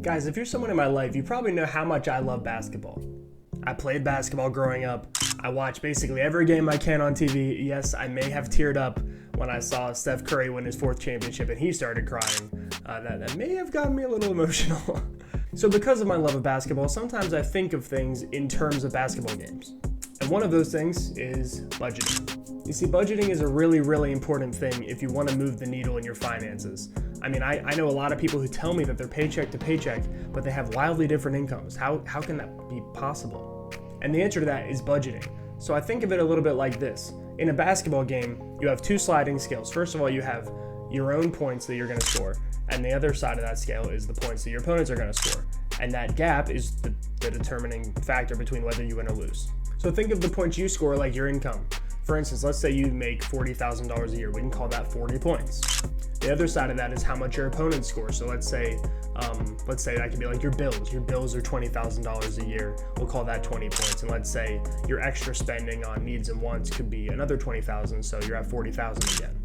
Guys, if you're someone in my life, you probably know how much I love basketball. I played basketball growing up. I watched basically every game I can on TV. Yes, I may have teared up when I saw Steph Curry win his 4th championship and he started crying. That may have gotten me a little emotional. So because of my love of basketball, sometimes I think of things in terms of basketball games. And one of those things is budgeting. You see, budgeting is a really, really important thing if you want to move the needle in your finances. I mean, I know a lot of people who tell me that they're paycheck to paycheck, but they have wildly different incomes. How can that be possible? And the answer to that is budgeting. So I think of it a little bit like this. In a basketball game, you have 2 sliding scales. First of all, you have your own points that you're going to score, and the other side of that scale is the points that your opponents are going to score. And that gap is the determining factor between whether you win or lose. So think of the points you score like your income. For instance, let's say you make $40,000 a year. We can call that 40 points. The other side of that is how much your opponents score. So let's say that could be like your bills. Your bills are $20,000 a year. We'll call that 20 points. And let's say your extra spending on needs and wants could be another 20,000. So you're at 40,000 again.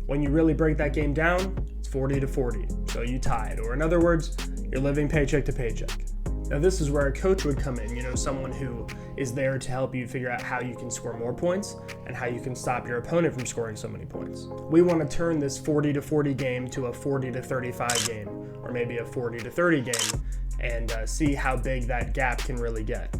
When you really break that game down, it's 40 to 40. So you tied. Or in other words, you're living paycheck to paycheck. Now this is where a coach would come in, someone who is there to help you figure out how you can score more points and how you can stop your opponent from scoring so many points. We want to turn this 40 to 40 game to a 40 to 35 game, or maybe a 40 to 30 game, and see how big that gap can really get.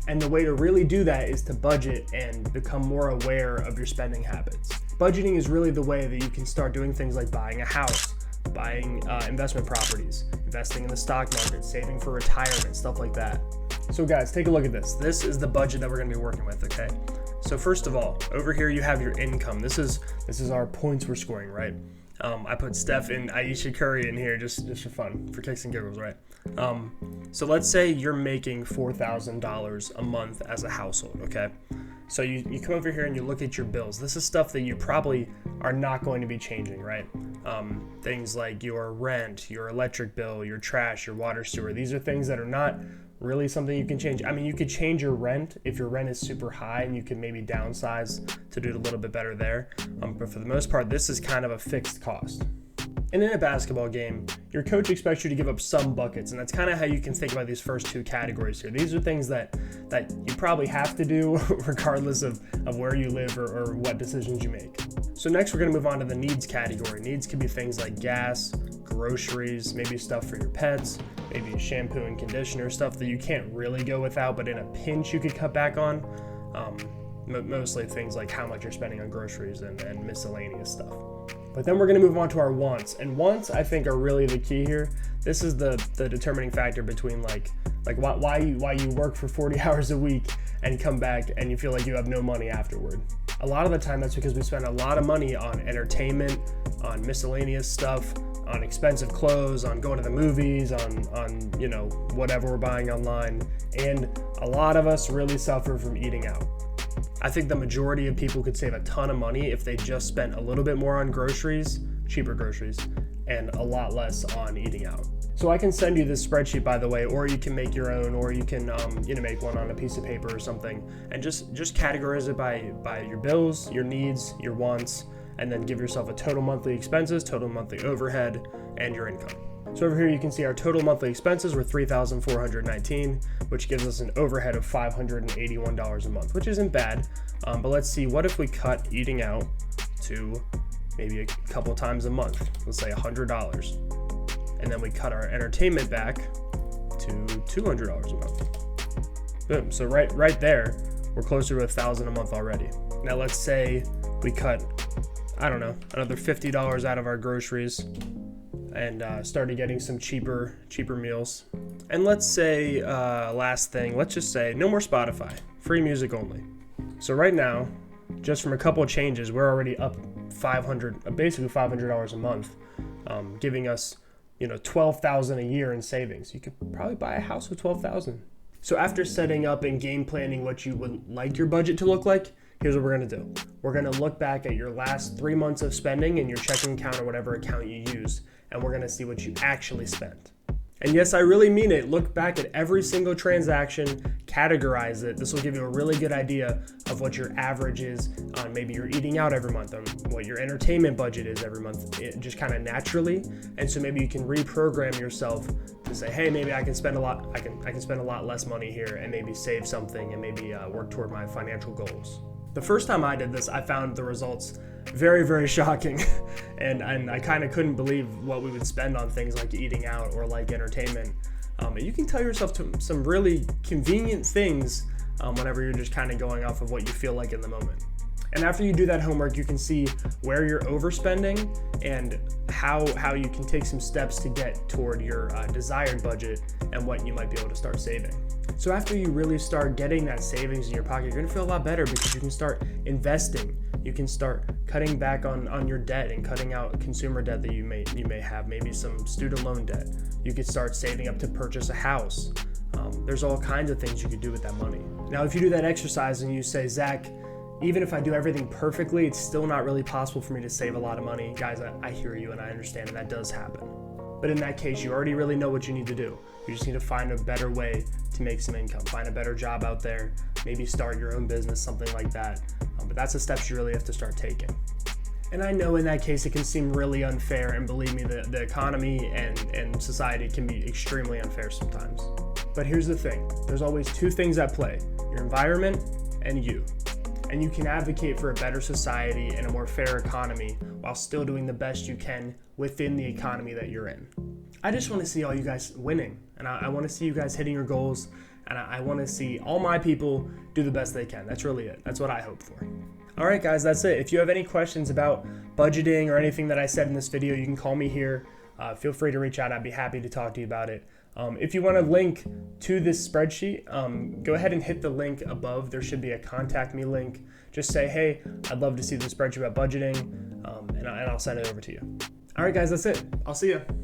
And the way to really do that is to budget and become more aware of your spending habits. Budgeting is really the way that you can start doing things like buying a house, buying investment properties, investing in the stock market, saving for retirement, stuff like that. So guys, take a look at this. This is the budget that we're going to be working with, okay? So first of all, over here you have your income. This is our points we're scoring, right? I put Steph and Ayesha Curry in here just for fun, for kicks and giggles, right? So let's say you're making $4,000 a month as a household, okay? So you come over here and you look at your bills. This is stuff that you probably are not going to be changing, right? Things like your rent, your electric bill, your trash, your water sewer. These are things that are not really something you can change. I mean, you could change your rent if your rent is super high and you can maybe downsize to do it a little bit better there. But for the most part, this is kind of a fixed cost. And in a basketball game, your coach expects you to give up some buckets, and that's kind of how you can think about these first 2 categories here. These are things that you probably have to do regardless of where you live or what decisions you make. So next we're going to move on to the needs category. Needs could be things like gas, groceries, maybe stuff for your pets, maybe shampoo and conditioner, stuff that you can't really go without, but in a pinch you could cut back on. Mostly things like how much you're spending on groceries and miscellaneous stuff. But then we're going to move on to our wants. And wants, I think, are really the key here. This is the determining factor between like why you work for 40 hours a week and come back and you feel like you have no money afterward. A lot of the time that's because we spend a lot of money on entertainment, on miscellaneous stuff, on expensive clothes, on going to the movies, on whatever we're buying online. And a lot of us really suffer from eating out. I think the majority of people could save a ton of money if they just spent a little bit more on groceries, cheaper groceries, and a lot less on eating out. So I can send you this spreadsheet, by the way, or you can make your own, or you can make one on a piece of paper or something, and just categorize it by your bills, your needs, your wants, and then give yourself a total monthly expenses, total monthly overhead, and your income. So over here you can see our total monthly expenses were $3,419, which gives us an overhead of $581 a month, which isn't bad. But let's see, what if we cut eating out to maybe a couple times a month, let's say $100, and then we cut our entertainment back to $200 a month. Boom, so right there, we're closer to $1,000 a month already. Now let's say we cut, another $50 out of our groceries and started getting some cheaper meals. And let's say, last thing, let's just say no more Spotify, free music only. So right now, just from a couple of changes, we're already up basically $500 a month, giving us, $12,000 a year in savings. You could probably buy a house with $12,000. So after setting up and game planning what you would like your budget to look like, here's what we're going to do. We're going to look back at your last 3 months of spending in your checking account or whatever account you use, and we're going to see what you actually spent. And yes, I really mean it. Look back at every single transaction, categorize it, this will give you a really good idea of what your average is on maybe you're eating out every month, on what your entertainment budget is every month, just kind of naturally. And so maybe you can reprogram yourself to say, hey, maybe I can spend a lot, I can spend a lot less money here and maybe save something and maybe work toward my financial goals. The first time I did this, I found the results very, very shocking. and I kind of couldn't believe what we would spend on things like eating out or like entertainment. You can tell yourself some really convenient things whenever you're just kind of going off of what you feel like in the moment. And after you do that homework, you can see where you're overspending and how you can take some steps to get toward your desired budget and what you might be able to start saving. So after you really start getting that savings in your pocket, you're gonna feel a lot better because you can start investing. You can start cutting back on your debt and cutting out consumer debt that you may have, maybe some student loan debt. You could start saving up to purchase a house. There's all kinds of things you could do with that money. Now, if you do that exercise and you say, Zach, even if I do everything perfectly, it's still not really possible for me to save a lot of money. Guys, I hear you and I understand, and that does happen. But in that case, you already really know what you need to do. You just need to find a better way to make some income, find a better job out there, maybe start your own business, something like that. But that's the steps you really have to start taking. And I know in that case, it can seem really unfair, and believe me, the economy and society can be extremely unfair sometimes. But here's the thing, there's always two things at play, your environment and you. And you can advocate for a better society and a more fair economy while still doing the best you can within the economy that you're in. I just want to see all you guys winning, and I want to see you guys hitting your goals, and I want to see all my people do the best they can. That's really it. That's what I hope for. All right, guys, that's it. If you have any questions about budgeting or anything that I said in this video, you can call me here. Feel free to reach out. I'd be happy to talk to you about it. If you want to link to this spreadsheet, go ahead and hit the link above. There should be a contact me link. Just say, hey, I'd love to see the spreadsheet about budgeting, and I'll send it over to you. All right, guys, that's it. I'll see you.